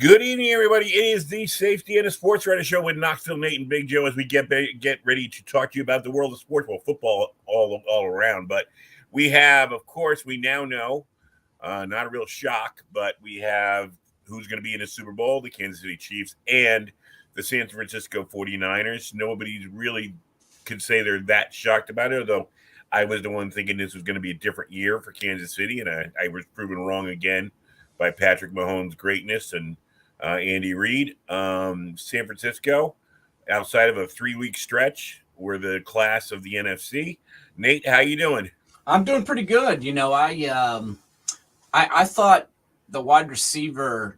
Good evening, everybody. It is the Safety and the Sportswriter show with Knoxville, Nate, and Big Joe as we get ready to talk to you about the world of sports, well, football all around. But we have, of course, we now know, not a real shock, but we have who's going to be in the Super Bowl, the Kansas City Chiefs and the San Francisco 49ers. Nobody really could say they're that shocked about it, although I was the one thinking this was going to be a different year for Kansas City, and I was proven wrong again by Patrick Mahomes' greatness and Andy Reid. San Francisco, outside of a 3-week stretch, were the class of the NFC. Nate, how you doing? I'm doing pretty good. I thought the wide receiver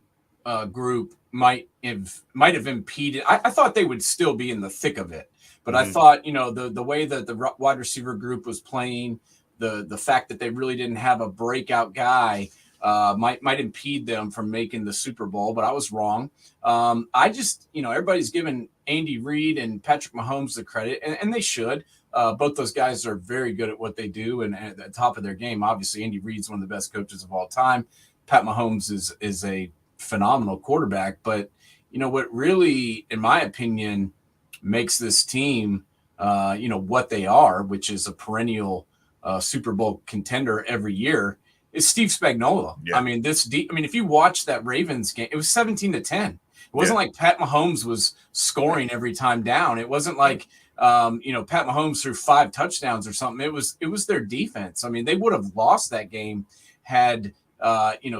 group might have impeded. I thought they would still be in the thick of it, but I thought the way that the wide receiver group was playing, the fact that they really didn't have a breakout guy might impede them from making the Super Bowl, but I was wrong. I just, everybody's giving Andy Reid and Patrick Mahomes the credit, and they should. Both those guys are very good at what they do and at the top of their game. Obviously, Andy Reid's one of the best coaches of all time. Pat Mahomes is a phenomenal quarterback, but what really, in my opinion, makes this team, what they are, which is a perennial Super Bowl contender every year, is Steve Spagnuolo. Yeah. I mean, if you watch that Ravens game, it was 17-10. It wasn't like Pat Mahomes was scoring every time down. It wasn't like Pat Mahomes threw 5 touchdowns or something. It was their defense. I mean, they would have lost that game had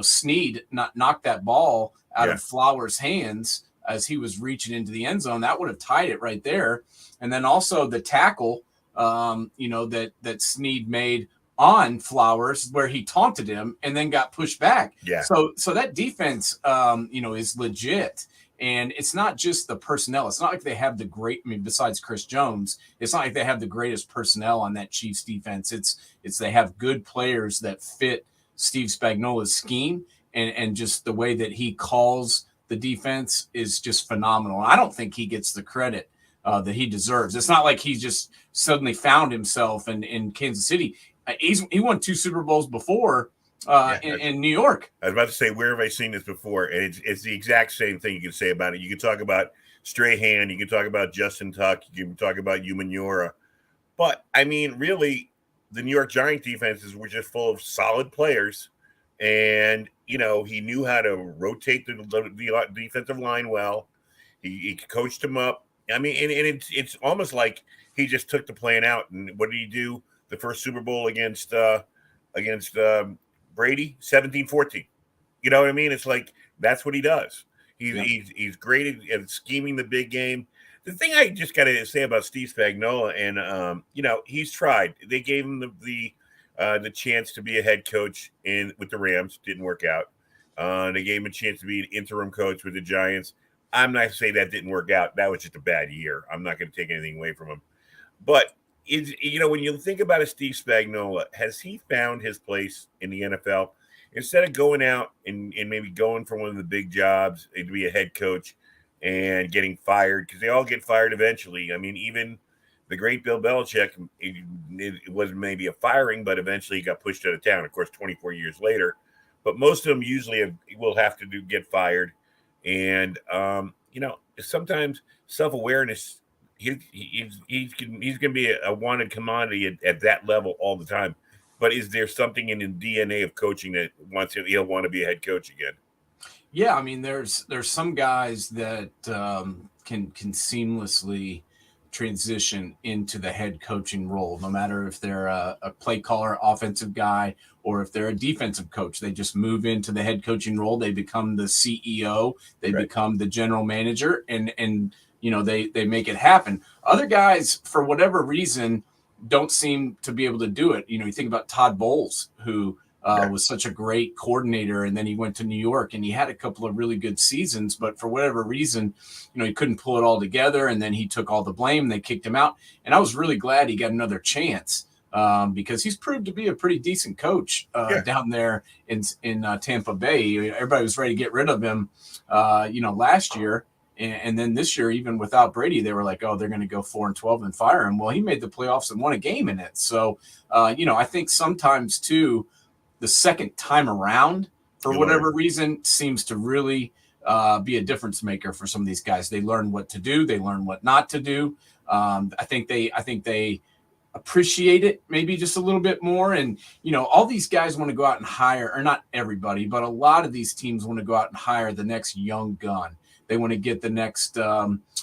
Snead not knocked that ball out of Flowers' hands as he was reaching into the end zone. That would have tied it right there. And then also the tackle, that Snead made on Flowers where he taunted him and then got pushed back. Yeah. So that defense, is legit. And it's not just the personnel. It's not like they have besides Chris Jones, it's not like they have the greatest personnel on that Chiefs defense. It's they have good players that fit Steve Spagnuolo's scheme, and just the way that he calls the defense is just phenomenal. And I don't think he gets the credit that he deserves. It's not like he just suddenly found himself in Kansas City. He won 2 Super Bowls before in New York. I was about to say, where have I seen this before? And it's the exact same thing you can say about it. You can talk about Strahan, you can talk about Justin Tuck, you can talk about Umanura. But, I mean, really, the New York Giants defenses were just full of solid players. And, he knew how to rotate the defensive line well. He coached them up. I mean, and it's almost like he just took the plan out. And what did he do? The first Super Bowl against Brady, 17-14. You know what I mean? It's like that's what he does. He's great at scheming the big game. The thing I just got to say about Steve Spagnuolo, and he's tried. They gave him the chance to be a head coach with the Rams. Didn't work out. They gave him a chance to be an interim coach with the Giants. I'm not saying that didn't work out. That was just a bad year. I'm not going to take anything away from him. But when you think about a Steve Spagnuolo, has he found his place in the NFL? Instead of going out and maybe going for one of the big jobs to be a head coach and getting fired, because they all get fired eventually. I mean, even the great Bill Belichick, it wasn't maybe a firing, but eventually he got pushed out of town, of course, 24 years later. But most of them usually will have to get fired. And, sometimes self-awareness, he's going to be a wanted commodity at that level all the time. But is there something in the DNA of coaching that he'll want to be a head coach again? Yeah, I mean, there's some guys that can seamlessly transition into the head coaching role, no matter if they're a play caller, offensive guy, or if they're a defensive coach. They just move into the head coaching role. They become the CEO. They become the general manager, and they make it happen. Other guys, for whatever reason, don't seem to be able to do it. You think about Todd Bowles, who was such a great coordinator, and then he went to New York, and he had a couple of really good seasons, but for whatever reason, he couldn't pull it all together, and then he took all the blame. They kicked him out, and I was really glad he got another chance because he's proved to be a pretty decent coach down there in Tampa Bay. Everybody was ready to get rid of him, last year. And then this year, even without Brady, they were like, oh, they're going to go 4-12 and fire him. Well, he made the playoffs and won a game in it. So, I think sometimes, too, the second time around, for whatever reason, seems to really be a difference maker for some of these guys. They learn what to do. They learn what not to do. I think they appreciate it maybe just a little bit more. And, all these guys want to go out and hire, or not everybody, but a lot of these teams want to go out and hire the next young gun. They want to get the next, Shanahan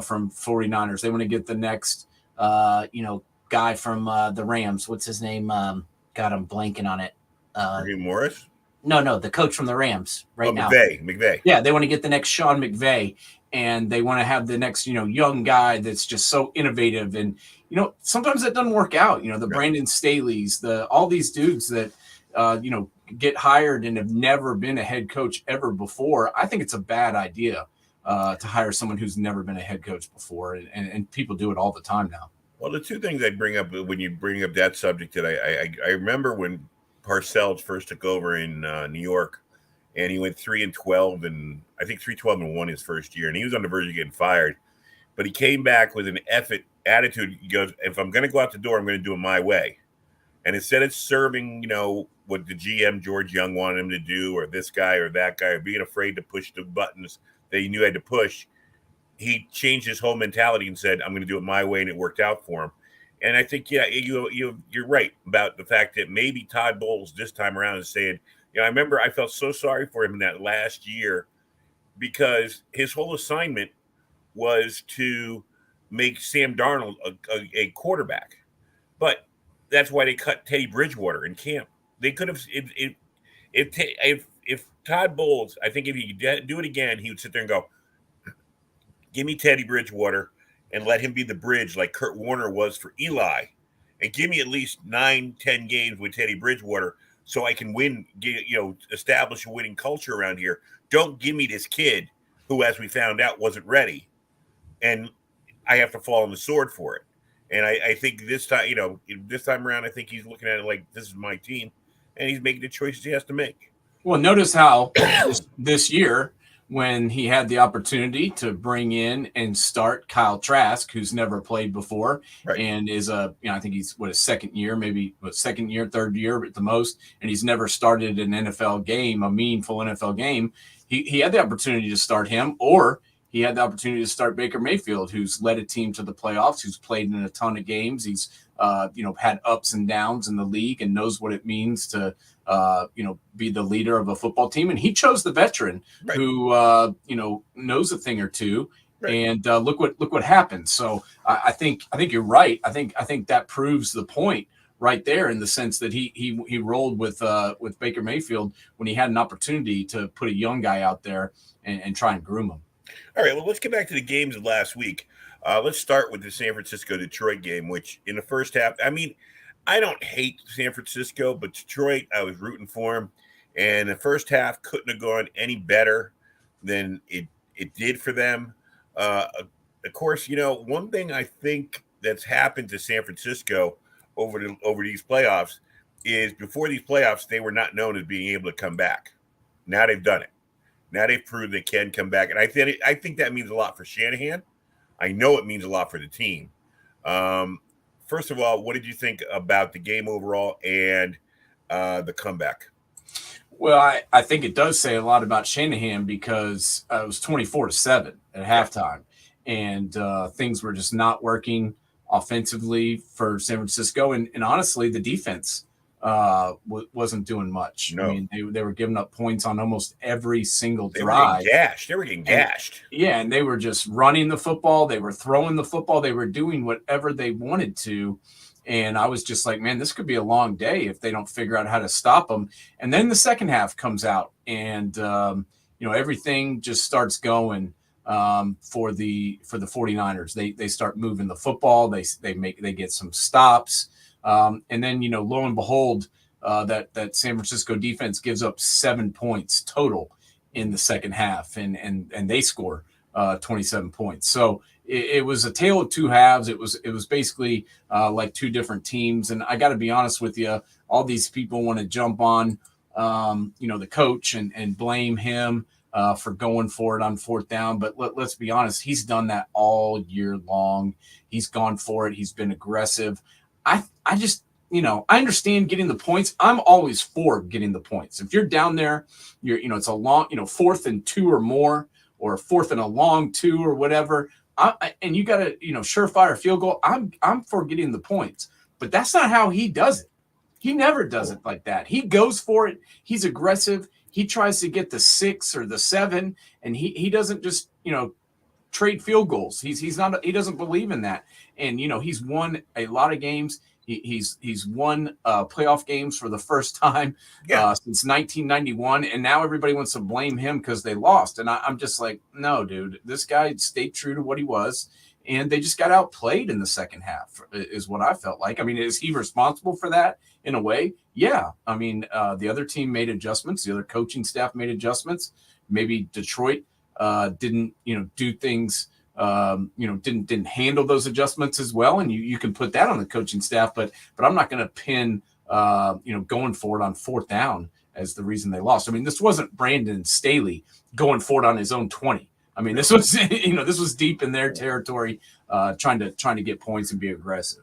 from 49ers. They want to get the next, guy from the Rams. What's his name? God, I'm blanking on it. Raheem Morris? No, the coach from the Rams now. McVay. Yeah, they want to get the next Sean McVay, and they want to have the next, young guy that's just so innovative. And, sometimes that doesn't work out. The Brandon Staley's, all these dudes that, get hired and have never been a head coach ever before. I think it's a bad idea to hire someone who's never been a head coach before, and people do it all the time now. Well, the two things I bring up when you bring up that subject, that I remember when Parcells first took over in New York, and he went 3-12, and I think 3-12-1 his first year, and he was on the verge of getting fired, but he came back with an attitude. He goes, "If I'm going to go out the door, I'm going to do it my way." And instead of serving, what the GM George Young wanted him to do, or this guy or that guy, or being afraid to push the buttons that he knew he had to push, he changed his whole mentality and said, "I'm going to do it my way," and it worked out for him. And I think, you're right about the fact that maybe Todd Bowles this time around is saying, I remember I felt so sorry for him in that last year, because his whole assignment was to make Sam Darnold a quarterback. But that's why they cut Teddy Bridgewater in camp. They could have, if Todd Bowles, I think if he could do it again, he would sit there and go, "Give me Teddy Bridgewater and let him be the bridge like Kurt Warner was for Eli, and give me at least 9-10 games with Teddy Bridgewater so I can win, establish a winning culture around here. Don't give me this kid who, as we found out, wasn't ready, and I have to fall on the sword for it." And I think this time around, I think he's looking at it like, this is my team, and he's making the choices he has to make. Well, notice how this year, when he had the opportunity to bring in and start Kyle Trask, who's never played before, right, and is I think he's his second year, third year at the most, and he's never started an NFL game, a meaningful NFL game. He had the opportunity to start him, or he had the opportunity to start Baker Mayfield, who's led a team to the playoffs, who's played in a ton of games. He's had ups and downs in the league and knows what it means to be the leader of a football team. And he chose the veteran, right, who knows a thing or two. Right. And look what happened. So I think you're right. I think that proves the point right there, in the sense that he rolled with Baker Mayfield when he had an opportunity to put a young guy out there and try and groom him. All right, well, let's get back to the games of last week. Let's start with the San Francisco-Detroit game, which in the first half, I don't hate San Francisco, but Detroit, I was rooting for him. And the first half couldn't have gone any better than it did for them. Of course, one thing I think that's happened to San Francisco over these playoffs is, before these playoffs, they were not known as being able to come back. Now they've done it. Now they've proved they can come back. And I think that means a lot for Shanahan. I know it means a lot for the team. First of all, what did you think about the game overall and the comeback? Well, I think it does say a lot about Shanahan, because it was 24-7 at halftime, and things were just not working offensively for San Francisco. And honestly, the defense wasn't doing much. No. I mean, they were giving up points on almost every single drive. They were getting gashed. And they were just running the football. They were throwing the football. They were doing whatever they wanted to. And I was just like, man, this could be a long day if they don't figure out how to stop them. And then the second half comes out, and everything just starts going for the 49ers. They start moving the football. They get some stops. And then, lo and behold, that San Francisco defense gives up 7 points total in the second half, and they score 27 points. So it was a tale of two halves. It was basically like two different teams. And I got to be honest with you, all these people want to jump on, the coach and blame him for going for it on fourth down. But let's be honest, he's done that all year long. He's gone for it. He's been aggressive. I understand getting the points. I'm always for getting the points. If you're down there, it's a long, 4th and 2 or more, or 4th and a long 2 or whatever. And you got a, surefire field goal. I'm for getting the points, but that's not how he does it. He never does it like that. He goes for it. He's aggressive. He tries to get the 6 or the 7, and he doesn't just, trade field goals. He doesn't believe in that. And, he's won a lot of games. He's won playoff games for the first time since 1991, and now everybody wants to blame him because they lost. And I'm just like, no, dude, this guy stayed true to what he was, and they just got outplayed in the second half, is what I felt like. I mean, is he responsible for that in a way? Yeah. I mean, the other team made adjustments. The other coaching staff made adjustments. Maybe Detroit didn't, do things. Didn't handle those adjustments as well, and you can put that on the coaching staff. But I'm not going to pin going for it on 4th down as the reason they lost. I mean, this wasn't Brandon Staley going for it on his own 20. I mean, this was this was deep in their territory, trying to get points and be aggressive.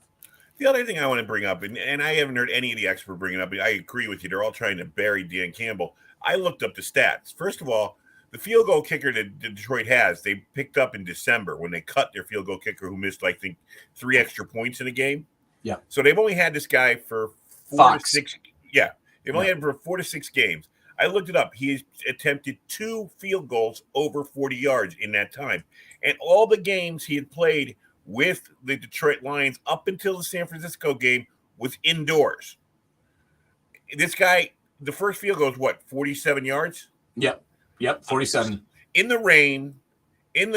The other thing I want to bring up, and I haven't heard any of the experts bring it up, but I agree with you. They're all trying to bury Dan Campbell. I looked up the stats. First of all, the field goal kicker that Detroit has, they picked up in December when they cut their field goal kicker who missed, I think, 3 extra points in a game. Yeah. So they've only had this guy for 4 to 6. Yeah. They've only had him for 4 to 6 games. I looked it up. He attempted 2 field goals over 40 yards in that time. And all the games he had played with the Detroit Lions up until the San Francisco game was indoors. This guy, the first field goal is what, 47 yards? Yep, 47. In the rain, in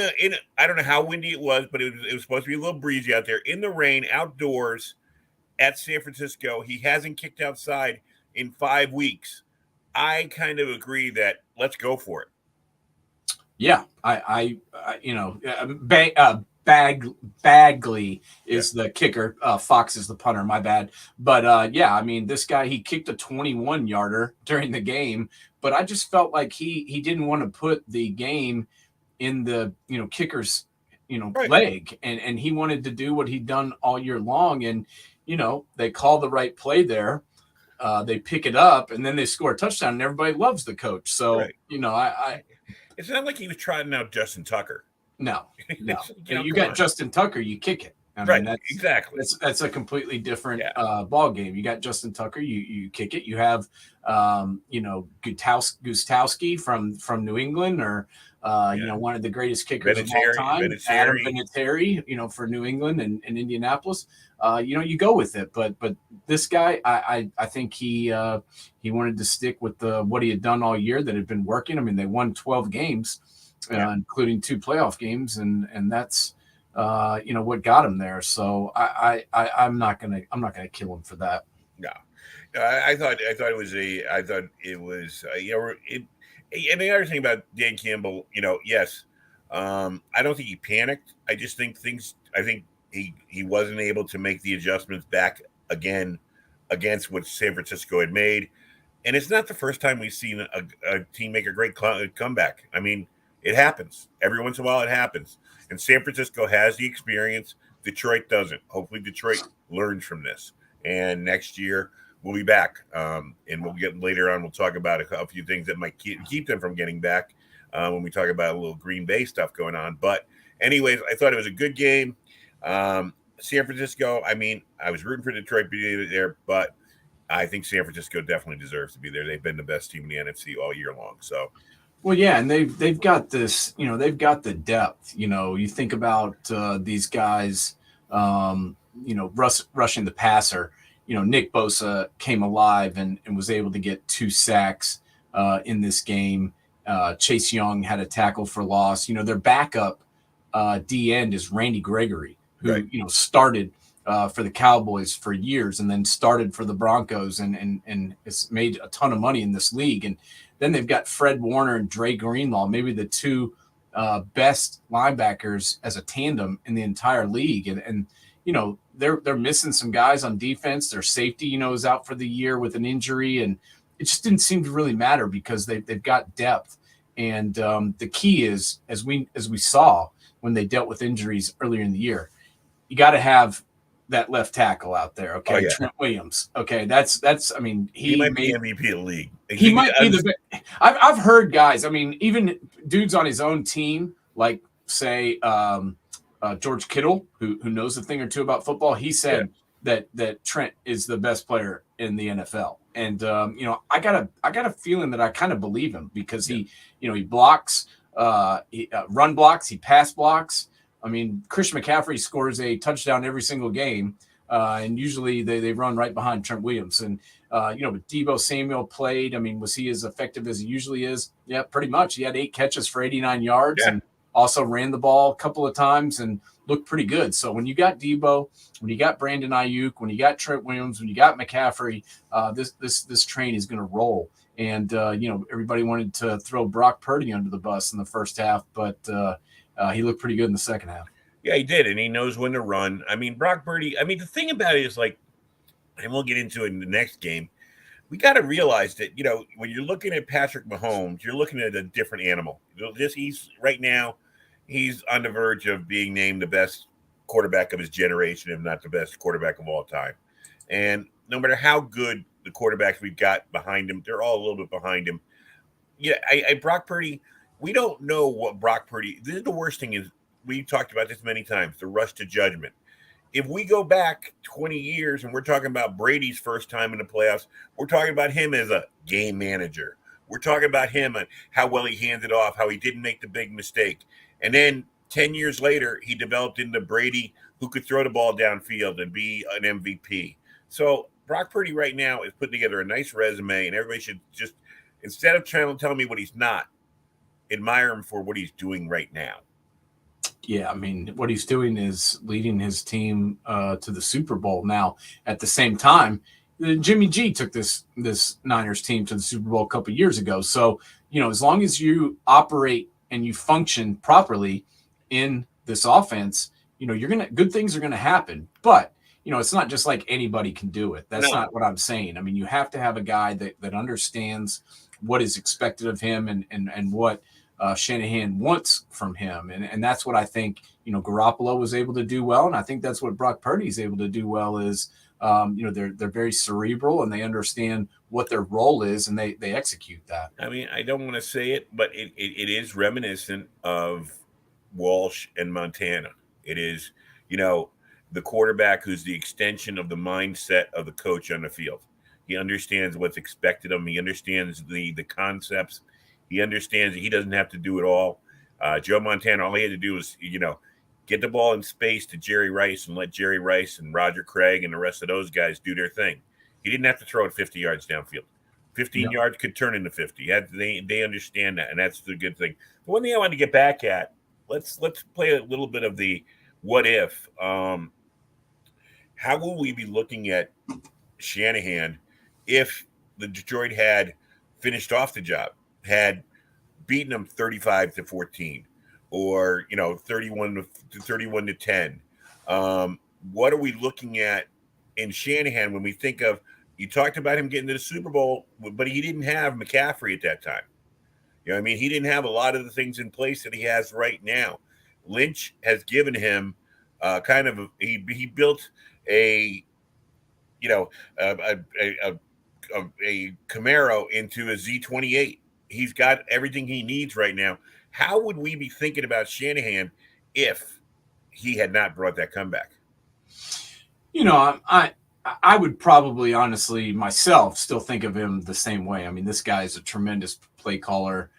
I don't know how windy it was, but it was supposed to be a little breezy out there. In the rain, outdoors at San Francisco, he hasn't kicked outside in 5 weeks. I kind of agree that let's go for it. Yeah, Bagley is the kicker. Fox is the punter. My bad. But I mean, this guy, he kicked a 21-yarder during the game, but I just felt like he didn't want to put the game in the kicker's leg, and he wanted to do what he'd done all year long. And they call the right play there. They pick it up, and then they score a touchdown, and everybody loves the coach. So it's not like he was trying out Justin Tucker. No. You got Justin Tucker, you kick it. I mean, that's, exactly. That's a completely different ball game. You got Justin Tucker, you kick it. You have Gustowski from New England, or one of the greatest kickers of all time, Adam Vinatieri, for New England and Indianapolis. You go with it. But this guy, I think he wanted to stick with what he had done all year that had been working. I mean, they won 12 games, including 2 playoff games, and that's what got him there. So I'm not gonna kill him for that. No, I thought it was and the other thing about Dan Campbell, yes, I don't think he panicked. I just think he wasn't able to make the adjustments back again against what San Francisco had made. And it's not the first time we've seen a team make a great comeback. I mean, it happens. Every once in a while it happens. And San Francisco has the experience. Detroit doesn't. Hopefully Detroit learns from this. And next year we'll be back. And we'll get later on, we'll talk about a few things that might keep them from getting back when we talk about a little Green Bay stuff going on. But anyways, I thought it was a good game. San Francisco, I mean, I was rooting for Detroit to be there, but I think San Francisco definitely deserves to be there. They've been the best team in the NFC all year long. So, well, yeah, and they've got this, they've got the depth. You think about these guys, rushing the passer. Nick Bosa came alive and was able to get 2 sacks in this game. Chase Young had a tackle for loss. Their backup D end is Randy Gregory, who started for the Cowboys for years, and then started for the Broncos, and has made a ton of money in this league. And then they've got Fred Warner and Dre Greenlaw, maybe the 2 best linebackers as a tandem in the entire league. And they're missing some guys on defense. Their safety, is out for the year with an injury, and it just didn't seem to really matter because they've got depth. And the key is, as we saw when they dealt with injuries earlier in the year, you got to have that left tackle out there. Oh Okay, yeah, Trent Williams. Okay, that's. I mean, he might be MVP of the league. He might be the. I've heard guys. I mean, even dudes on his own team, like say George Kittle, who knows a thing or two about football. He said that Trent is the best player in the NFL, and I got a feeling that I kind of believe him because he blocks, run blocks, he pass blocks. I mean, Christian McCaffrey scores a touchdown every single game, and usually they run right behind Trent Williams. And but Deebo Samuel played. I mean, was he as effective as he usually is? Yeah, pretty much. He had 8 catches for 89 yards and also ran the ball a couple of times and looked pretty good. So when you got Deebo, when you got Brandon Ayuk, when you got Trent Williams, when you got McCaffrey, this train is going to roll. And everybody wanted to throw Brock Purdy under the bus in the first half, but he looked pretty good in the second half. Yeah, he did, and he knows when to run. I mean, Brock Purdy. I mean, the thing about it is like, and we'll get into it in the next game. We got to realize that when you're looking at Patrick Mahomes, you're looking at a different animal. He's right now, he's on the verge of being named the best quarterback of his generation, if not the best quarterback of all time. And no matter how good the quarterbacks we've got behind him, they're all a little bit behind him. Yeah, Brock Purdy. We don't know what Brock Purdy. This is the worst thing is we talked about this many times. The rush to judgment. If we go back 20 years and we're talking about Brady's first time in the playoffs, we're talking about him as a game manager. We're talking about him and how well he handed off, how he didn't make the big mistake. And then 10 years later, he developed into Brady who could throw the ball downfield and be an MVP. So Brock Purdy right now is putting together a nice resume, and everybody should just, instead of trying to tell me what he's not, admire him for what he's doing right now. Yeah, I mean, what he's doing is leading his team to the Super Bowl. Now, at the same time, Jimmy G took this Niners team to the Super Bowl a couple of years ago. So, as long as you operate and you function properly in this offense, good things are gonna happen. But it's not just like anybody can do it. That's not what I'm saying. I mean, you have to have a guy that understands what is expected of him and what Shanahan wants from him. And that's what I think, Garoppolo was able to do well. And I think that's what Brock Purdy is able to do well is, they're very cerebral and they understand what their role is and they execute that. I mean, I don't want to say it, but it is reminiscent of Walsh and Montana. It is, the quarterback who's the extension of the mindset of the coach on the field. He understands what's expected of him. He understands the concepts. He understands that he doesn't have to do it all. Joe Montana, all he had to do was, get the ball in space to Jerry Rice and let Jerry Rice and Roger Craig and the rest of those guys do their thing. He didn't have to throw it 50 yards downfield. 15 yards could turn into 50. They understand that, and that's the good thing. The one thing I wanted to get back at, let's play a little bit of the what if. How will we be looking at Shanahan if the Detroit had finished off the job, had beaten them 35-14 or 31-10? What are we looking at in Shanahan when we think of, you talked about him getting to the Super Bowl, but he didn't have McCaffrey at that time. He didn't have a lot of the things in place that he has right now. Lynch has given him he built a Camaro into a Z28. He's got everything he needs right now. How would we be thinking about Shanahan if he had not brought that comeback? I would probably honestly myself still think of him the same way. I mean, this guy is a tremendous play caller.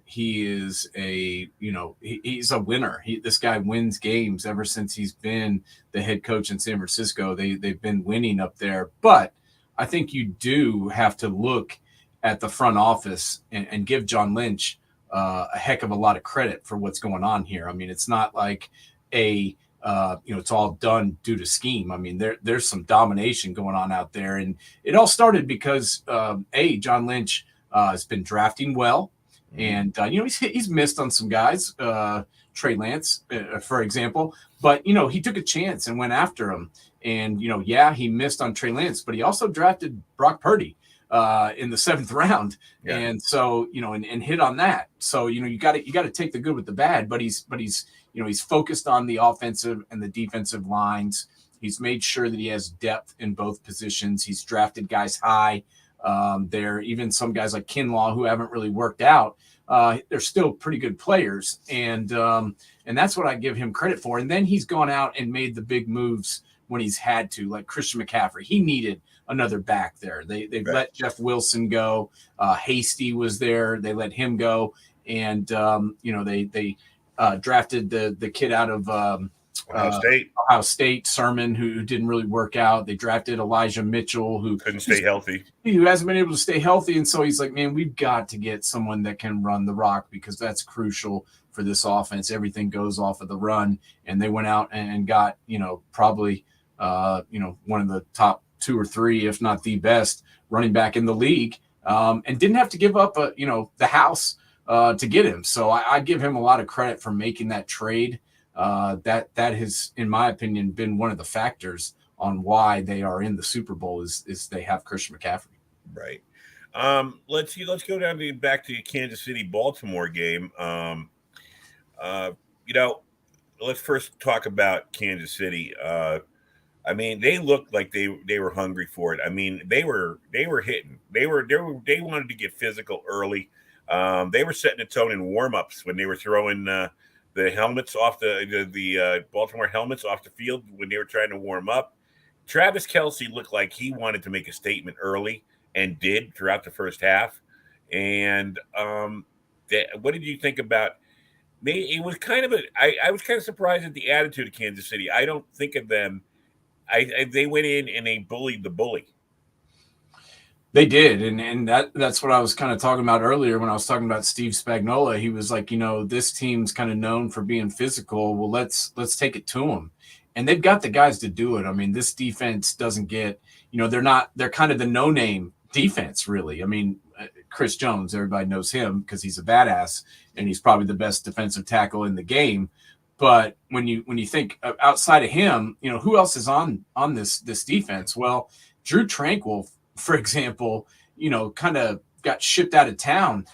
He is he's a winner. This guy wins games ever since he's been the head coach in San Francisco. They've been winning up there, but I think you do have to look at the front office and give John Lynch a heck of a lot of credit for what's going on here. I mean, it's not like it's all done due to scheme. I mean, there's some domination going on out there, and it all started because John Lynch has been drafting well, and he's missed on some guys, Trey Lance, for example, but he took a chance and went after him, and he missed on Trey Lance, but he also drafted Brock Purdy in the 7th round, and so and hit on that. So you got to take the good with the bad, but he's focused on the offensive and the defensive lines. He's made sure that he has depth in both positions. He's drafted guys high. There, even some guys like Kinlaw who haven't really worked out. They're still pretty good players, and that's what I give him credit for. And then he's gone out and made the big moves when he's had to, like Christian McCaffrey. He needed another back there. They've let Jeff Wilson go. Hasty was there. They let him go, and they drafted the kid out of Ohio State, Sermon, who didn't really work out. They drafted Elijah Mitchell, who couldn't stay healthy. Who hasn't been able to stay healthy. And so he's like, man, we've got to get someone that can run the rock because that's crucial for this offense. Everything goes off of the run. And they went out and got, probably, one of the top 2 or 3, if not the best running back in the league. And didn't have to give up, the house to get him. So I give him a lot of credit for making that trade. That has, in my opinion, been one of the factors on why they are in the Super Bowl is they have Christian McCaffrey. Right. Let's go back to the Kansas City Baltimore game. Let's first talk about Kansas City. They looked like they were hungry for it. They were hitting. They wanted to get physical early. They were setting a tone in warm-ups when they were throwing the helmets off the Baltimore helmets off the field when they were trying to warm up. Travis Kelce looked like he wanted to make a statement early and did throughout the first half. And what did you think about? It was kind of I was kind of surprised at the attitude of Kansas City. I don't think of them. They went in and they bullied the bully. They did, and that's what I was kind of talking about earlier when I was talking about Steve Spagnuolo. He was like, this team's kind of known for being physical. Well, let's take it to them, and they've got the guys to do it. This defense doesn't get, they're kind of the no-name defense, really. Chris Jones, everybody knows him because he's a badass, and he's probably the best defensive tackle in the game. But when you think outside of him, who else is on this defense? Well, Drew Tranquill, for example, kind of got shipped out of town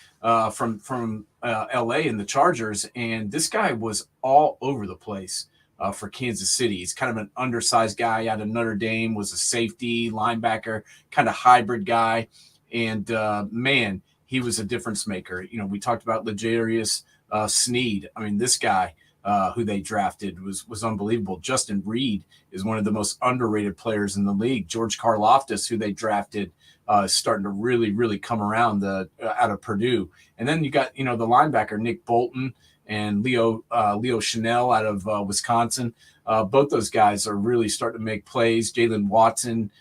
from LA in the Chargers. And this guy was all over the place for Kansas City. He's kind of an undersized guy out of Notre Dame, was a safety, linebacker, kind of hybrid guy. And man, he was a difference maker. We talked about L'Jarius Sneed. This guy who they drafted was unbelievable. Justin Reed is one of the most underrated players in the league. George Karlaftis, who they drafted, is starting to really, really come around out of Purdue. And then you got, the linebacker, Nick Bolton and Leo Chanel out of Wisconsin. Both those guys are really starting to make plays. Jalen Watson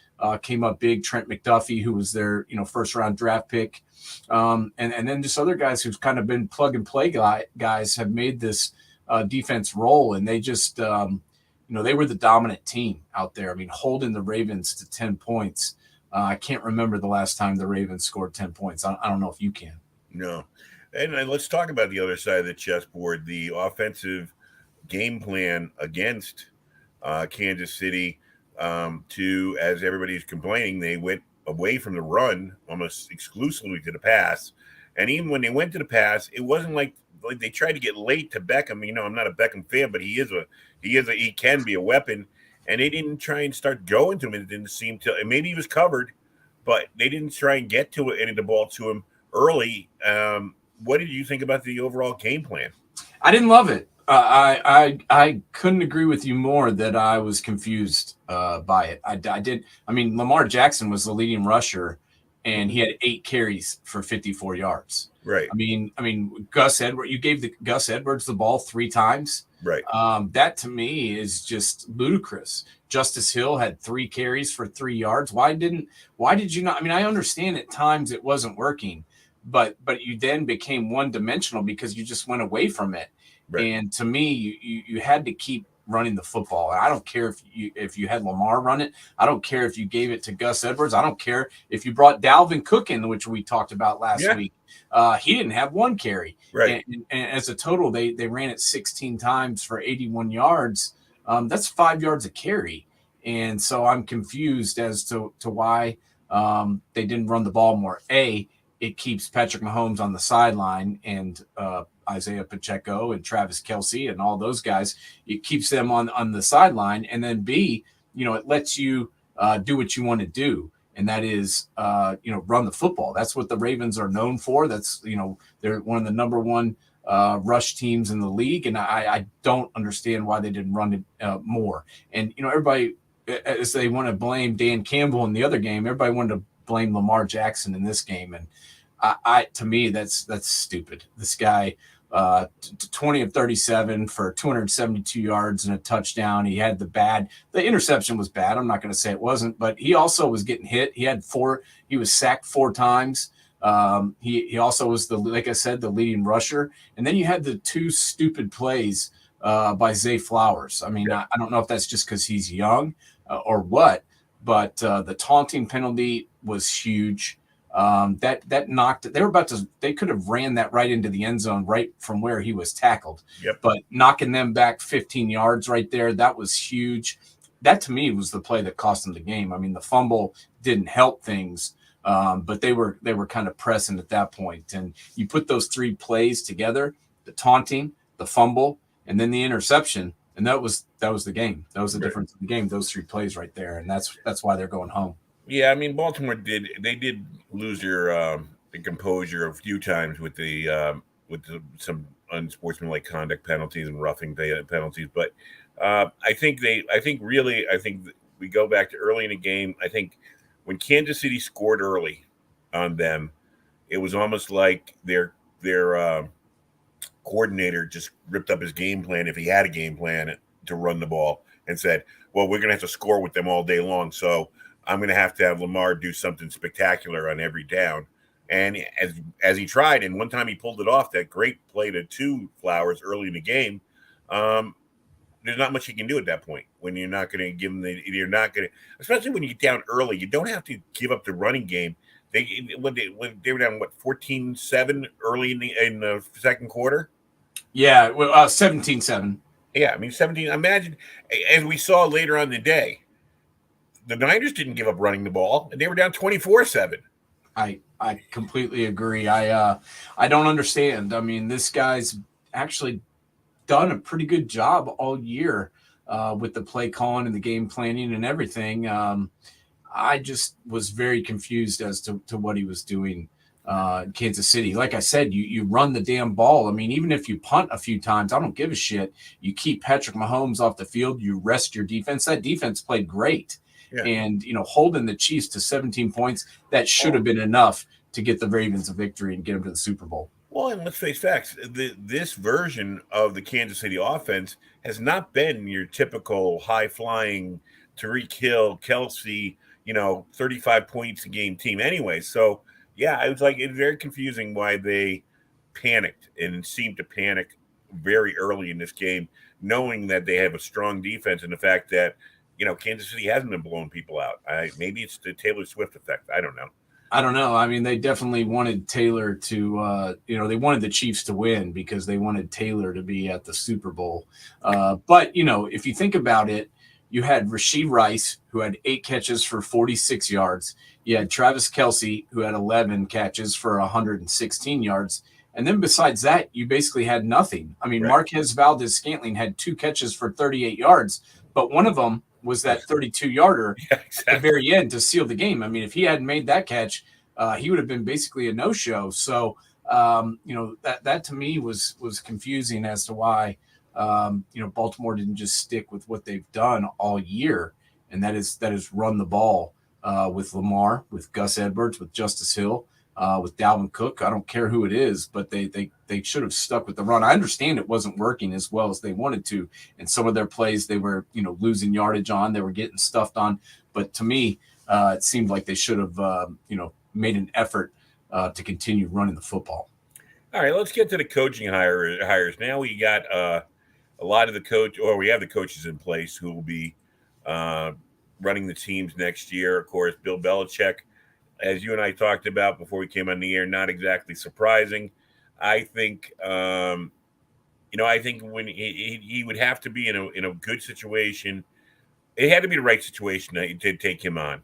came up big. Trent McDuffie, who was their, first round draft pick. And then just other guys who've kind of been plug and play guys have made this defense roll, and they just, they were the dominant team out there. Holding the Ravens to 10 points. I can't remember the last time the Ravens scored 10 points. I don't know if you can. No. And let's talk about the other side of the chessboard, the offensive game plan against Kansas City. As everybody's complaining, they went away from the run almost exclusively to the pass. And even when they went to the pass, it wasn't like they tried to get late to Beckham. I'm not a Beckham fan, but he can be a weapon. And they didn't try and start going to him. It didn't seem to. And maybe he was covered, but they didn't try and get to any of the ball to him early. What did you think about the overall game plan? I didn't love it. I couldn't agree with you more that I was confused by it. I did. Lamar Jackson was the leading rusher, and he had 8 carries for 54 yards. Right. Gus Edwards, you gave Gus Edwards the ball 3 times. Right. That to me is just ludicrous. Justice Hill had 3 carries for 3 yards. Why did you not? I understand at times it wasn't working, but you then became one-dimensional because you just went away from it. Right. And to me, you had to keep running the football. And I don't care if you had Lamar run it. I don't care if you gave it to Gus Edwards. I don't care if you brought Dalvin Cook in, which we talked about last week. He didn't have 1 carry. Right. And as a total, they ran it 16 times for 81 yards. That's 5 yards a carry. And so I'm confused as to why they didn't run the ball more. It keeps Patrick Mahomes on the sideline and Isaiah Pacheco and Travis Kelce and all those guys. It keeps them on the sideline. And then B, it lets you do what you want to do. And that is, run the football. That's what the Ravens are known for. That's, they're one of the number one rush teams in the league. And I don't understand why they didn't run it more. And, everybody, as they want to blame Dan Campbell in the other game, everybody wanted to blame Lamar Jackson in this game. And to me, that's stupid. This guy, 20 of 37 for 272 yards and a touchdown. He had the interception was bad. I'm not going to say it wasn't, but he also was getting hit. He was sacked 4 times. He also was like I said, the leading rusher. And then you had the 2 stupid plays by Zay Flowers. I mean, I don't know if that's just because he's young or what, but the taunting penalty was huge. That knocked it. They could have ran that right into the end zone right from where he was tackled. Yep. But knocking them back 15 yards right there, that was huge. That to me was the play that cost them the game. I mean, the fumble didn't help things, but they were kind of pressing at that point. And you put those 3 plays together, the taunting, the fumble, and then the interception, and that was the game. That was the difference in the game, those 3 plays right there. And that's why they're going home. Yeah, I mean, Baltimore did lose their the composure a few times with some unsportsmanlike conduct penalties and roughing penalties, but I think we go back to early in the game. I think when Kansas City scored early on them, it was almost like their coordinator just ripped up his game plan, if he had a game plan, to run the ball, and said, well, we're going to have to score with them all day long, so I'm going to have Lamar do something spectacular on every down. And as he tried, and one time he pulled it off, that great play to 2 Flowers early in the game, there's not much you can do at that point when you're not going to give them especially when you get down early. You don't have to give up the running game. When they were down 14-7 early in the second quarter. Yeah, 17-7. Yeah, I mean 17. Imagine, as we saw later on in the day, the Niners didn't give up running the ball, and they were down 24-7. I completely agree. I don't understand. I mean, this guy's actually done a pretty good job all year with the play calling and the game planning and everything. I just was very confused as to what he was doing in Kansas City. Like I said, you run the damn ball. I mean, even if you punt a few times, I don't give a shit. You keep Patrick Mahomes off the field. You rest your defense. That defense played great. Yeah. And, holding the Chiefs to 17 points, that should have been enough to get the Ravens a victory and get them to the Super Bowl. Well, and let's face facts. This version of the Kansas City offense has not been your typical high-flying Tyreek Hill, Kelsey, 35 points a game team anyway. So, yeah, it's very confusing why they panicked and seemed to panic very early in this game, knowing that they have a strong defense and the fact that Kansas City hasn't been blowing people out. Maybe it's the Taylor Swift effect. I don't know. I mean, they definitely wanted Taylor to, they wanted the Chiefs to win because they wanted Taylor to be at the Super Bowl. But, if you think about it, you had Rashee Rice, who had 8 catches for 46 yards. You had Travis Kelce, who had 11 catches for 116 yards. And then besides that, you basically had nothing. I mean, right. Marquez Valdez-Scantling had 2 catches for 38 yards, but one of them was that 32-yarder at the very end to seal the game. I mean, if he hadn't made that catch, he would have been basically a no-show. So, that to me was confusing as to why, Baltimore didn't just stick with what they've done all year, and that is run the ball with Lamar, with Gus Edwards, with Justice Hill, with Dalvin Cook. I don't care who it is, but they should have stuck with the run. I understand it wasn't working as well as they wanted to, and some of their plays they were losing yardage on, they were getting stuffed on. But to me, it seemed like they should have made an effort to continue running the football. All right, let's get to the coaching hires. Now we got a lot of we have the coaches in place who will be running the teams next year. Of course, Bill Belichick, as you and I talked about before we came on the air, not exactly surprising. I think, I think when he would have to be in a good situation. It had to be the right situation to take him on.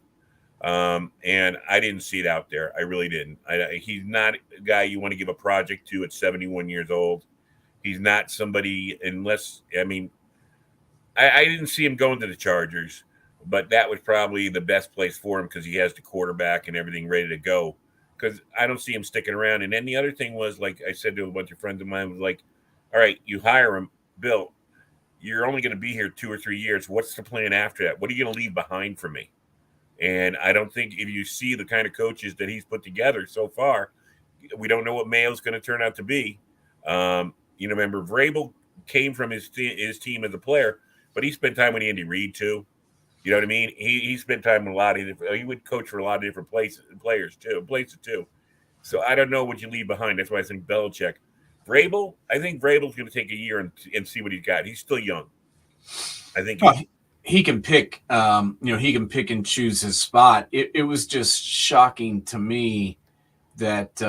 And I didn't see it out there. I really didn't. He's not a guy you want to give a project to at 71 years old. He's not somebody I didn't see him going to the Chargers, but that was probably the best place for him because he has the quarterback and everything ready to go. Because I don't see him sticking around. And then the other thing was, like I said to a bunch of friends of mine, was like, all right, you hire him, Bill. You're only going to be here 2 or 3 years. What's the plan after that? What are you going to leave behind for me? And I don't think if you see the kind of coaches that he's put together so far, we don't know what Mayo's going to turn out to be. Remember Vrabel came from his team as a player, but he spent time with Andy Reid too. You know what I mean? He spent time with a lot of different. He would coach for a lot of different places too. So I don't know what you leave behind. That's why I think Belichick. Vrabel, I think Vrabel's going to take a year and see what he's got. He's still young. I think he can pick. He can pick and choose his spot. It was just shocking to me that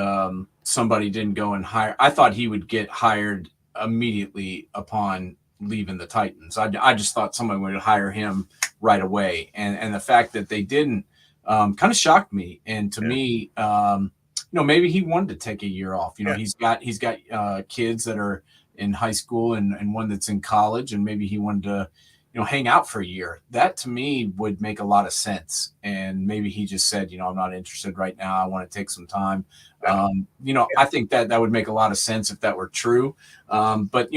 somebody didn't go and hire. I thought he would get hired immediately upon leaving the Titans. I just thought somebody would hire him right away, and the fact that they didn't kind of shocked me. And to me, maybe he wanted to take a year off. He's got kids that are in high school and one that's in college, and maybe he wanted to hang out for a year. That to me would make a lot of sense. And maybe he just said, I'm not interested right now. I want to take some time. I think that would make a lot of sense if that were true. But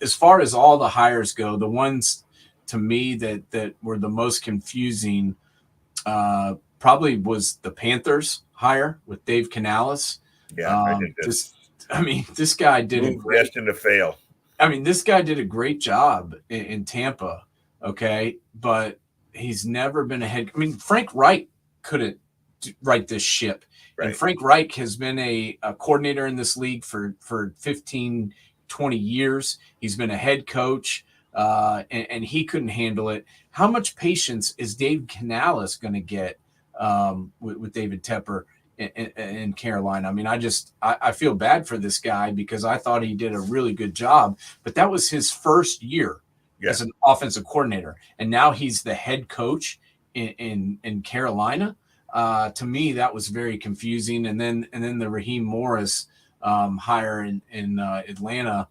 as far as all the hires go, the ones to me that were the most confusing probably was the Panthers hire with Dave Canales. Yeah, I think this guy did a great, destined to fail. This guy did a great job in Tampa, okay, but he's never been a head. Frank Reich couldn't right this ship. Right. And Frank Reich has been a coordinator in this league for 15, 20 years. He's been a head coach, and he couldn't handle it. How much patience is Dave Canales going to get with David Tepper in Carolina? I feel bad for this guy because I thought he did a really good job, but that was his first year as an offensive coordinator, and now he's the head coach in Carolina. To me, that was very confusing. And then the Raheem Morris hire in Atlanta.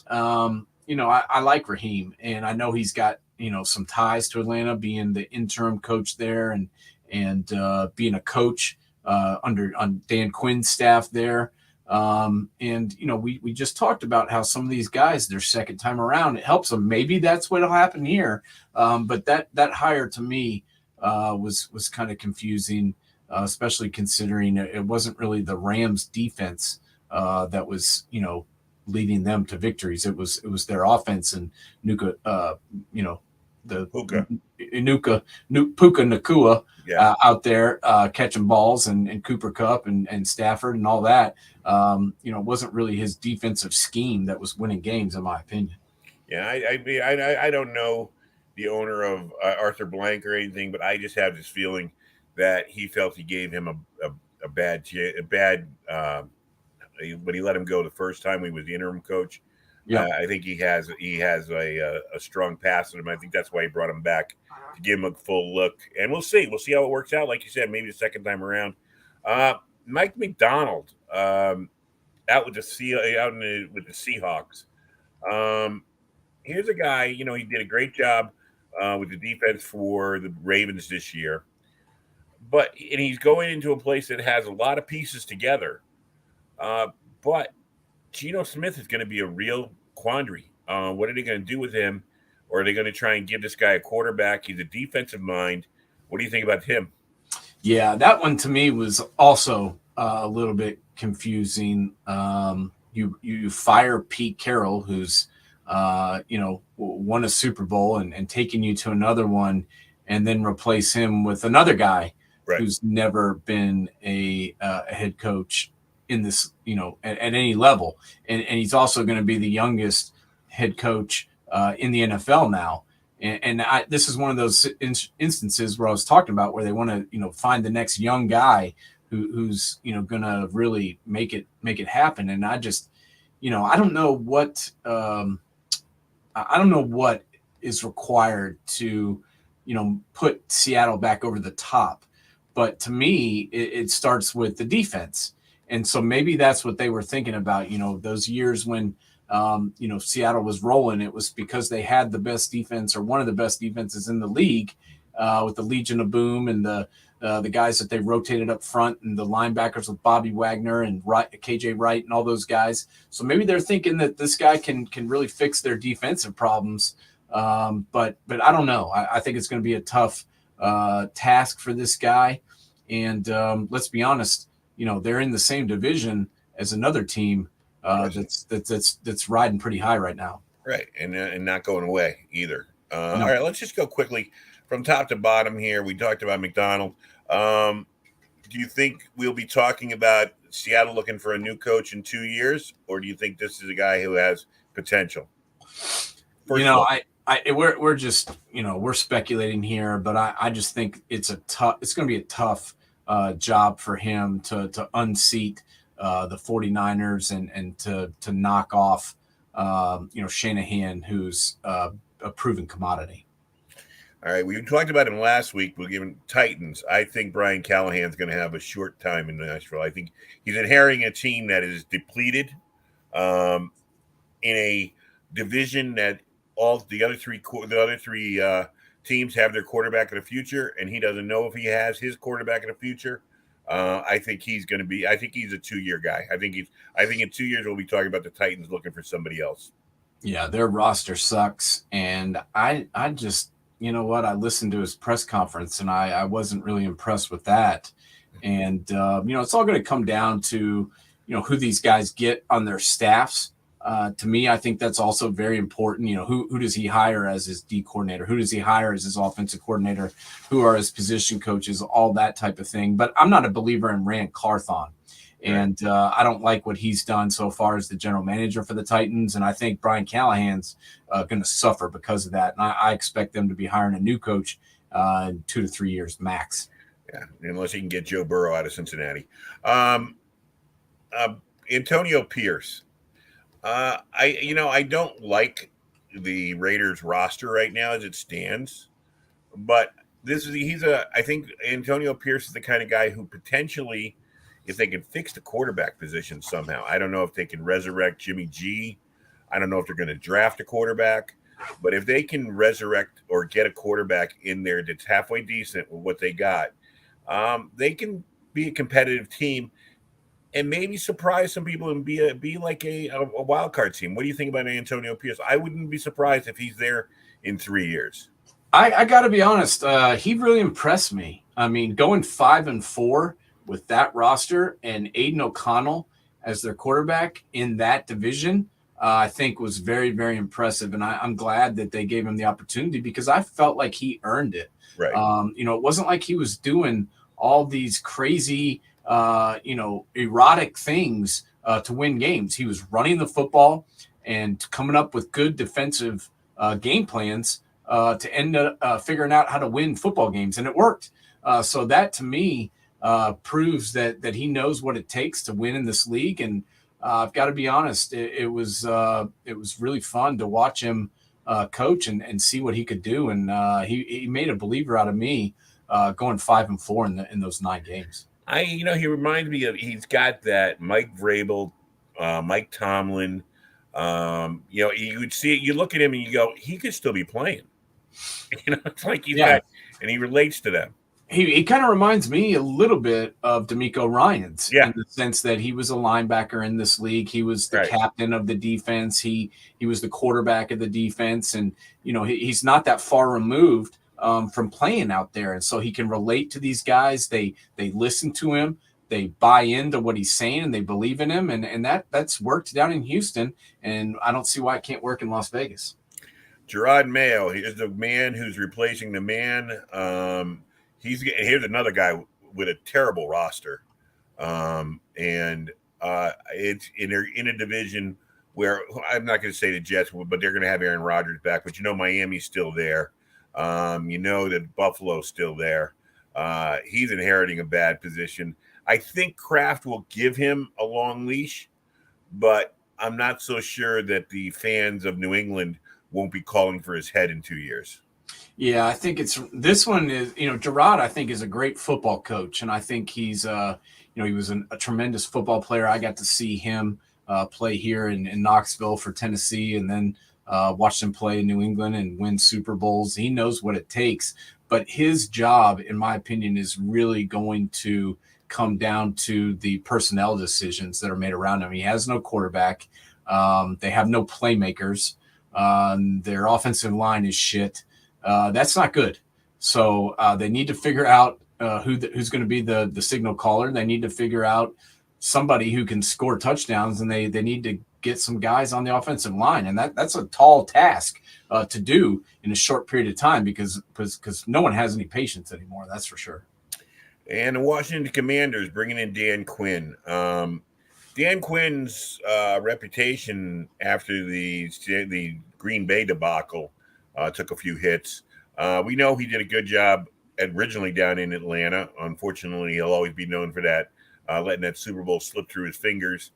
I like Raheem, and I know he's got some ties to Atlanta, being the interim coach there and being a coach on Dan Quinn's staff there. We just talked about how some of these guys, their second time around, it helps them. Maybe that's what'll happen here. But that hire to me was kind of confusing, especially considering it wasn't really the Rams defense that was, leading them to victories. It was their offense and Puka Nacua out there catching balls and Cooper Kupp and Stafford and all that. It wasn't really his defensive scheme that was winning games, in my opinion. Yeah, I don't know the owner of Arthur Blank or anything, but I just have this feeling that he felt he gave him a bad when he let him go the first time he was the interim coach. Yeah, I think he has a strong pass in him. I think that's why he brought him back to give him a full look. And we'll see how it works out. Like you said, maybe the second time around. Mike McDonald out with the Seahawks. Here's a guy. He did a great job with the defense for the Ravens this year. And he's going into a place that has a lot of pieces together. But Geno Smith is going to be a real quandary. What are they going to do with him? Or are they going to try and give this guy a quarterback? He's a defensive mind. What do you think about him? Yeah, that one to me was also a little bit confusing. You fire Pete Carroll, who's won a Super Bowl and taking you to another one, and then replace him with another guy who's never been a head coach in this, at any level. And he's also going to be the youngest head coach in the NFL now. And this is one of those instances where I was talking about where they want to, find the next young guy who's, going to really make it happen. And I just, I don't know what is required to, put Seattle back over the top. But to me, it starts with the defense. And so maybe that's what they were thinking about, those years when, Seattle was rolling. It was because they had the best defense or one of the best defenses in the league. with the Legion of Boom and the guys that they rotated up front and the linebackers with Bobby Wagner and KJ Wright and all those guys. So maybe they're thinking that this guy can really fix their defensive problems. But I don't know. I think it's going to be a tough task for this guy. And let's be honest, they're in the same division as another team that's riding pretty high right now. Right, and not going away either. No. All right, let's just go quickly from top to bottom here. We talked about McDonald. Do you think we'll be talking about Seattle looking for a new coach in 2 years, or do you think this is a guy who has potential? We're just we're speculating here, but I just think it's going to be a tough job for him to unseat the 49ers and to knock off Shanahan, who's a proven commodity. All right, we talked about him last week. We're giving Titans. I think Brian Callahan's going to have a short time in Nashville. I think he's inheriting a team that is depleted in a division that all the other three teams have their quarterback of the future, and he doesn't know if he has his quarterback of the future. I think he's going to be. I think he's a 2-year guy. I think in 2 years we'll be talking about the Titans looking for somebody else. Yeah, their roster sucks, and I just. You know what? I listened to his press conference, and I wasn't really impressed with that. And, it's all going to come down to, who these guys get on their staffs. To me, I think that's also very important. Who does he hire as his D coordinator? Who does he hire as his offensive coordinator? Who are his position coaches? All that type of thing. But I'm not a believer in Rand Carthon. And I don't like what he's done so far as the general manager for the Titans. And I think Brian Callahan's going to suffer because of that. And I expect them to be hiring a new coach in 2 to 3 years max. Yeah, unless he can get Joe Burrow out of Cincinnati. Antonio Pierce. I don't like the Raiders roster right now as it stands. But I think Antonio Pierce is the kind of guy who potentially – if they can fix the quarterback position somehow. I don't know if they can resurrect Jimmy G. I don't know if they're going to draft a quarterback. But if they can resurrect or get a quarterback in there that's halfway decent with what they got, they can be a competitive team and maybe surprise some people and be like a wild card team. What do you think about Antonio Pierce? I wouldn't be surprised if he's there in 3 years. I got to be honest. He really impressed me. I mean, going 5-4 with that roster and Aiden O'Connell as their quarterback in that division, I think was very, very impressive. And I'm glad that they gave him the opportunity because I felt like he earned it. Right. It wasn't like he was doing all these crazy, erotic things to win games. He was running the football and coming up with good defensive game plans to end up figuring out how to win football games. And it worked. So that to me, proves that he knows what it takes to win in this league. And I've got to be honest, it was really fun to watch him coach and see what he could do. And he made a believer out of me going 5-4 in those 9 games. He reminds me of, he's got that Mike Vrabel, Mike Tomlin. You would see it, you look at him and you go, he could still be playing. It's like he's got, and he relates to them. He kind of reminds me a little bit of DeMeco Ryans in the sense that he was a linebacker in this league. He was the captain of the defense. He was the quarterback of the defense. And, he's not that far removed from playing out there. And so he can relate to these guys. They listen to him. They buy into what he's saying and they believe in him. And that's worked down in Houston. And I don't see why it can't work in Las Vegas. Gerard Mayo, he is the man who's replacing the man. Here's another guy with a terrible roster, and it's in a division where I'm not going to say the Jets, but they're going to have Aaron Rodgers back. But Miami's still there. That Buffalo's still there. He's inheriting a bad position. I think Kraft will give him a long leash, but I'm not so sure that the fans of New England won't be calling for his head in 2 years. Yeah, I think this one is, Gerard, I think, is a great football coach. And I think he's, he was a tremendous football player. I got to see him play here in Knoxville for Tennessee and then watched him play in New England and win Super Bowls. He knows what it takes. But his job, in my opinion, is really going to come down to the personnel decisions that are made around him. He has no quarterback. They have no playmakers. Their offensive line is shit. That's not good. So they need to figure out who's going to be the signal caller. They need to figure out somebody who can score touchdowns, and they need to get some guys on the offensive line. And that's a tall task to do in a short period of time because no one has any patience anymore. That's for sure. And the Washington Commanders bringing in Dan Quinn. Dan Quinn's reputation after the Green Bay debacle took a few hits. We know he did a good job originally down in Atlanta. Unfortunately, he'll always be known for that, letting that Super Bowl slip through his fingers.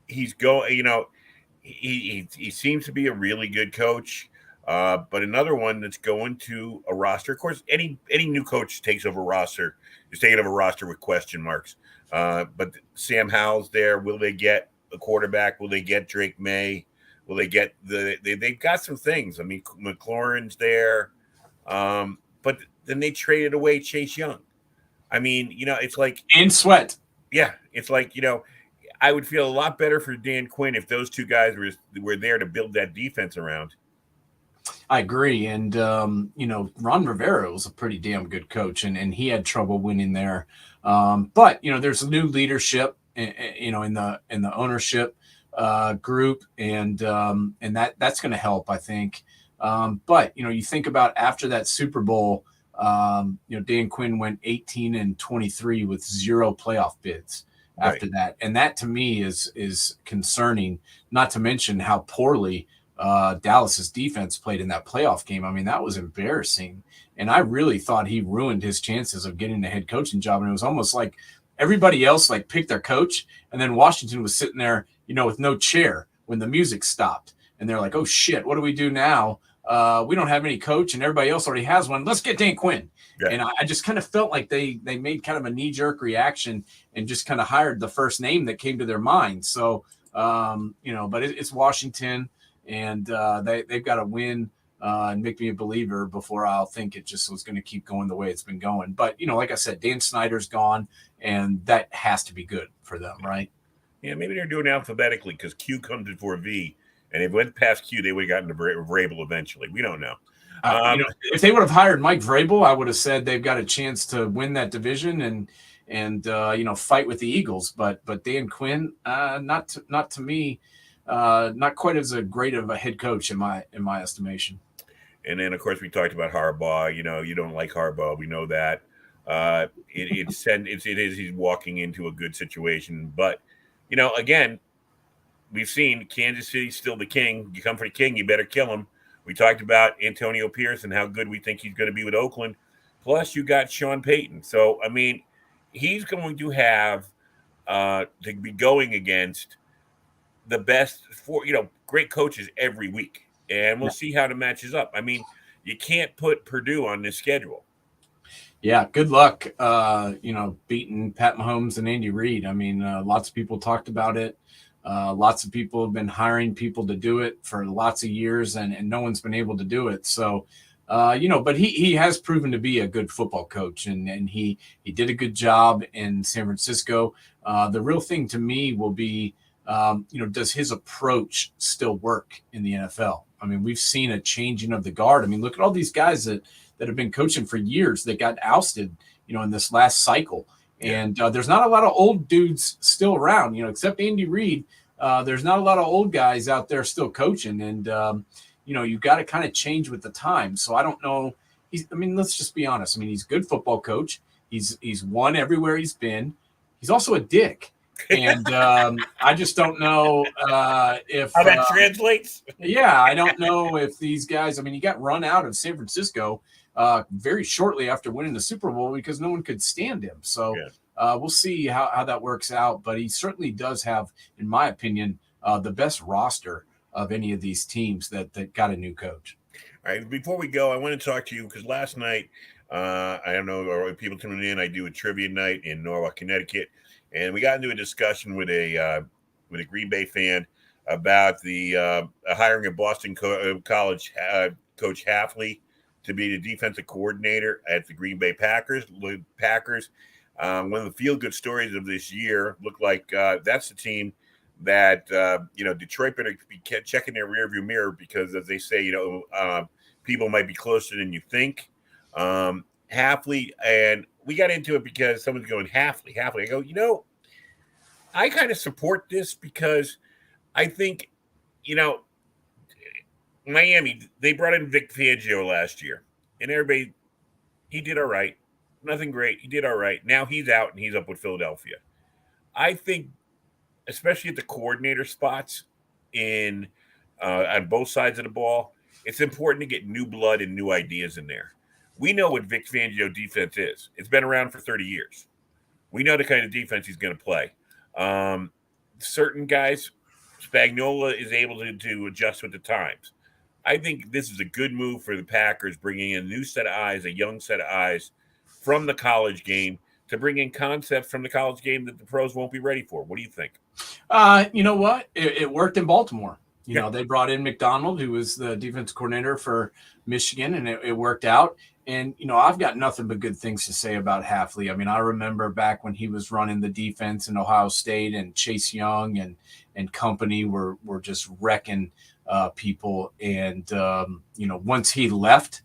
He's going, he seems to be a really good coach. But another one that's going to a roster. Of course, any new coach takes over a roster is taking over a roster with question marks. But Sam Howell's there. Will they get a quarterback? Will they get Drake May? Will they get they've got some things. I mean, McLaurin's there. But then they traded away Chase Young. I mean, it's like in sweat. Yeah, it's like, I would feel a lot better for Dan Quinn if those two guys were there to build that defense around. I agree. And, Ron Rivera was a pretty damn good coach, and he had trouble winning there. But, there's new leadership, in the ownership group, and that's going to help, I think. But, you think about after that Super Bowl, Dan Quinn went 18-23 with 0 playoff bids after that. And that to me is concerning, not to mention how poorly Dallas's defense played in that playoff game. I mean, that was embarrassing. And I really thought he ruined his chances of getting a head coaching job. And it was almost like everybody else picked their coach. And then Washington was sitting there, with no chair when the music stopped. And they're like, oh shit, what do we do now? We don't have any coach and everybody else already has one. Let's get Dan Quinn. Yeah. And I just kind of felt like they made kind of a knee-jerk reaction and just kind of hired the first name that came to their mind. So, but it's Washington. And they've got to win and make me a believer before I'll think it just was going to keep going the way it's been going. But, like I said, Dan Snyder's gone, and that has to be good for them, right? Yeah, maybe they're doing it alphabetically because Q comes before V, and if it went past Q, they would have gotten to Vrabel eventually. We don't know. If they would have hired Mike Vrabel, I would have said they've got a chance to win that division and fight with the Eagles. But Dan Quinn, not to me. Not quite as great of a head coach in my estimation. And then, of course, we talked about Harbaugh. You don't like Harbaugh. We know that. He's walking into a good situation. But, again, we've seen Kansas City's still the king. You come for the king, you better kill him. We talked about Antonio Pierce and how good we think he's going to be with Oakland. Plus, you got Sean Payton. So, I mean, he's going to have to be going against the best great coaches every week, and we'll see how it matches up. I mean, you can't put Purdue on this schedule. Yeah, good luck, beating Pat Mahomes and Andy Reid. I mean, lots of people talked about it. Lots of people have been hiring people to do it for lots of years, and no one's been able to do it. So, but he has proven to be a good football coach, and he did a good job in San Francisco. The real thing to me will be, does his approach still work in the NFL? I mean, we've seen a changing of the guard. I mean, look at all these guys that have been coaching for years that got ousted, in this last cycle. And there's not a lot of old dudes still around, except Andy Reid. There's not a lot of old guys out there still coaching. And, you've got to kind of change with the time. So I don't know. Let's just be honest. I mean, he's a good football coach. He's won everywhere he's been. He's also a dick. And I just don't know if how that translates. Yeah, I don't know if these guys. I mean, he got run out of San Francisco very shortly after winning the Super Bowl because no one could stand him. So we'll see how that works out. But he certainly does have, in my opinion, the best roster of any of these teams that got a new coach. All right, before we go, I want to talk to you because last night, I don't know, or people tuning in, I do a trivia night in Norwalk, Connecticut. And we got into a discussion with a Green Bay fan about the hiring of Boston College coach Hafley to be the defensive coordinator at the Green Bay Packers. One of the feel-good stories of this year looked like that's the team that Detroit better be checking their rearview mirror because, as they say, people might be closer than you think. Hafley, and we got into it because someone's going Hafley. I go, I kind of support this because I think, Miami, they brought in Vic Fangio last year, and everybody, he did all right. Nothing great. He did all right. Now he's out and he's up with Philadelphia. I think, especially at the coordinator spots on both sides of the ball, it's important to get new blood and new ideas in there. We know what Vic Fangio defense is. It's been around for 30 years. We know the kind of defense he's going to play. Certain guys, Spagnuolo is able to adjust with the times. I think this is a good move for the Packers, bringing in a new set of eyes, a young set of eyes from the college game to bring in concepts from the college game that the pros won't be ready for. What do you think? You know what? It worked in Baltimore. They brought in McDonald, who was the defense coordinator for Michigan, and it worked out. And, I've got nothing but good things to say about Hafley. I mean, I remember back when he was running the defense in Ohio State, and Chase Young and company were just wrecking people. And, once he left,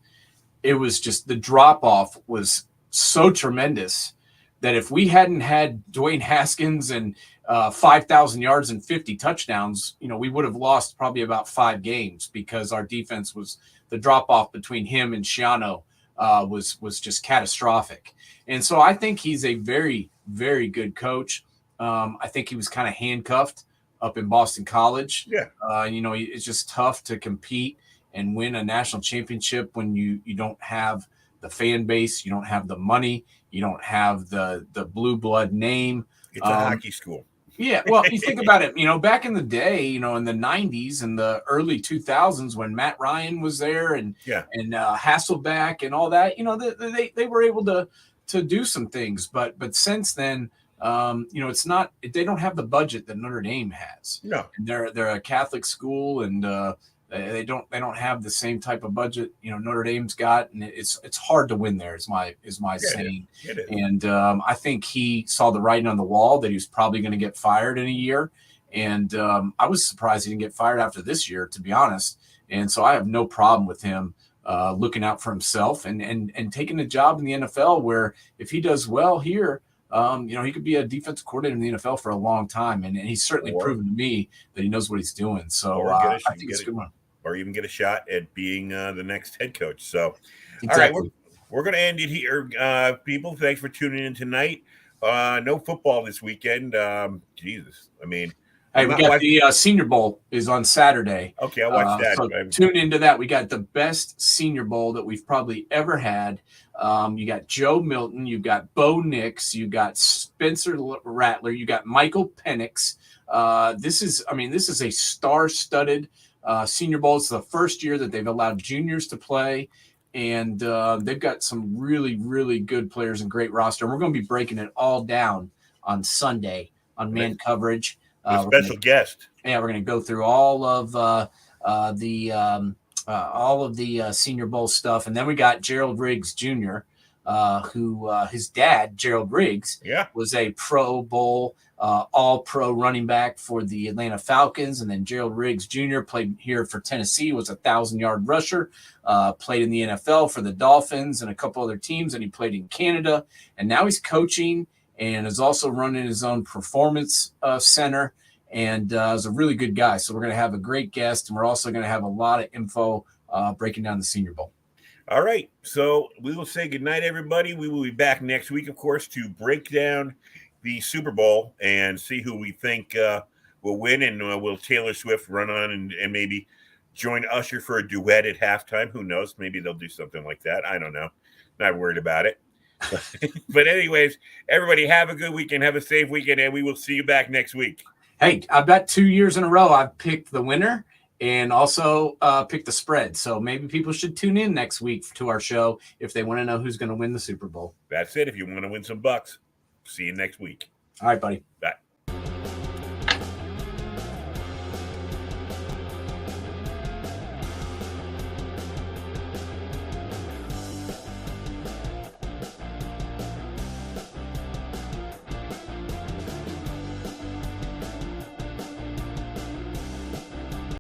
it was just the drop-off was so tremendous that if we hadn't had Dwayne Haskins and 5,000 yards and 50 touchdowns, we would have lost probably about 5 games because our defense was the drop-off between him and Shiano was just catastrophic. And so I think he's a very, very good coach. I think he was kind of handcuffed up in Boston College. Yeah. It's just tough to compete and win a national championship when you don't have the fan base, you don't have the money, you don't have the blue blood name. It's a hockey school. Yeah, well, you think about it, back in the day, in the 90s and the early 2000s when Matt Ryan was there and Hasselbeck and all that, they were able to do some things. But since then, it's not, they don't have the budget that Notre Dame has. No. And they're a Catholic school, and they don't have the same type of budget Notre Dame's got, and it's hard to win there is my saying. It is. And I think he saw the writing on the wall that he was probably going to get fired in a year, and I was surprised he didn't get fired after this year, to be honest. And so I have no problem with him looking out for himself and taking a job in the NFL, where if he does well here, he could be a defensive coordinator in the NFL for a long time, and he's certainly proven to me that he knows what he's doing. So I think it's a good one. Or even get a shot at being the next head coach. So, exactly. All right, we're going to end it here, people. Thanks for tuning in tonight. No football this weekend. Jesus, I mean. Hey, we got the Senior Bowl is on Saturday. Okay, I'll watch that. So tune into that. We got the best Senior Bowl that we've probably ever had. You got Joe Milton, you got Bo Nix, you got Spencer Rattler, you got Michael Penix. This is a star-studded Senior Bowl. It's the first year that they've allowed juniors to play, and they've got some really, really good players and great roster. And we're going to be breaking it all down on Sunday on Man Coverage. Special guest. Yeah, we're going to go through all of the Senior Bowl stuff, and then we got Gerald Riggs Jr., who his dad, Gerald Riggs, was a Pro Bowl, All-Pro running back for the Atlanta Falcons, and then Gerald Riggs Jr. played here for Tennessee, was a 1,000-yard rusher, played in the NFL for the Dolphins and a couple other teams, and he played in Canada, and now he's coaching and is also running his own performance center, and is a really good guy. So we're going to have a great guest, and we're also going to have a lot of info breaking down the Senior Bowl. All right. So we will say goodnight, everybody. We will be back next week, of course, to break down the Super Bowl and see who we think will win. And will Taylor Swift run on and maybe join Usher for a duet at halftime? Who knows? Maybe they'll do something like that. I don't know. Not worried about it. But anyways, everybody have a good weekend. Have a safe weekend, and we will see you back next week. Hey, I bet 2 years in a row I've picked the winner and also picked the spread. So maybe people should tune in next week to our show if they want to know who's going to win the Super Bowl. That's it. If you want to win some bucks, see you next week. All right, buddy. Bye.